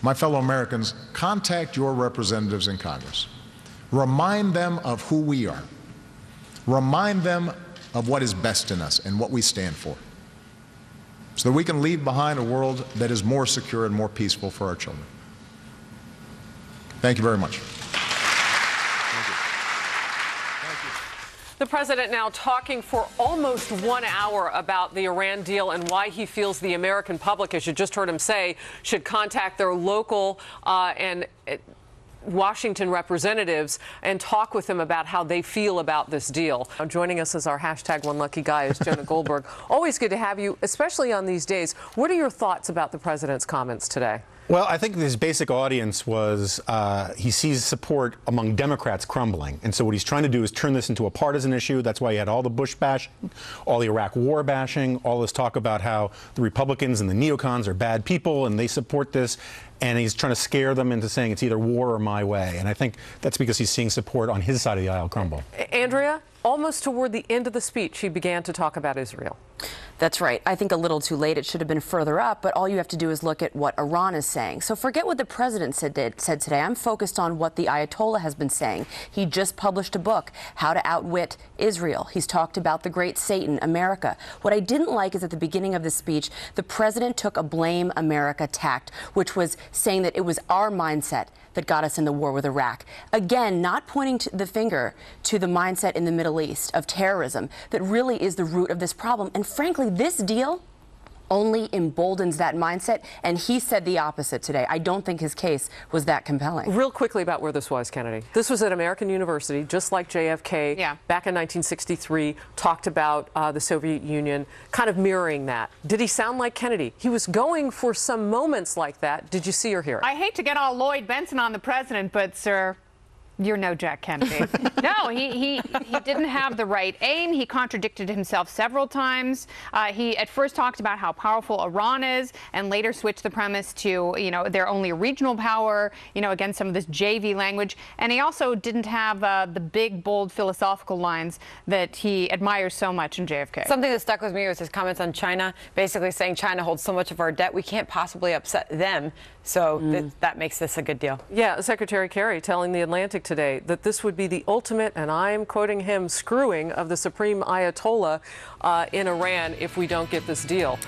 my fellow Americans, contact your representatives in Congress. Remind them of who we are. Remind them of what is best in us and what we stand for, so that we can leave behind a world that is more secure and more peaceful for our children. Thank you very much. The president now talking for almost 1 hour about the Iran deal and why he feels the American public, as you just heard him say, should contact their local and Washington representatives and talk with them about how they feel about this deal. Joining us as our #OneLuckyGuy is Jonah Goldberg. Always good to have you, especially on these days. What are your thoughts about the president's comments today? Well, I think his basic audience was he sees support among Democrats crumbling. And so what he's trying to do is turn this into a partisan issue. That's why he had all the Bush bashing, all the Iraq war bashing, all this talk about how the Republicans and the neocons are bad people and they support this. And he's trying to scare them into saying it's either war or my way. And I think that's because he's seeing support on his side of the aisle crumble. Andrea, almost toward the end of the speech, he began to talk about Israel. That's right. I think a little too late. It should have been further up, but all you have to do is look at what Iran is saying. So forget what the president said today. I'm focused on what the Ayatollah has been saying. He just published a book, How to Outwit Israel. He's talked about the great Satan, America. What I didn't like is at the beginning of the speech, the president took a blame America tact, which was saying that it was our mindset that got us in the war with Iraq. Again, not pointing the finger to the mindset in the Middle East of terrorism that really is the root of this problem. And frankly, this deal only emboldens that mindset, and he said the opposite today. I don't think his case was that compelling. Real quickly about where this was, Kennedy. This was at American University, just like JFK back in 1963, talked about the Soviet Union, kind of mirroring that. Did he sound like Kennedy? He was going for some moments like that. Did you see or hear it? I hate to get all Lloyd Benson on the president, but, sir, you're no Jack Kennedy. No, he didn't have the right aim. He contradicted himself several times. He at first talked about how powerful Iran is and later switched the premise to, they're only a regional power, again, some of this JV language. And he also didn't have the big, bold philosophical lines that he admires so much in JFK. Something that stuck with me was his comments on China, basically saying China holds so much of our debt, we can't possibly upset them. So that makes this a good deal. Yeah, Secretary Kerry telling The Atlantic today that this would be the ultimate, and I'm quoting him, screwing of the Supreme Ayatollah in Iran if we don't get this deal.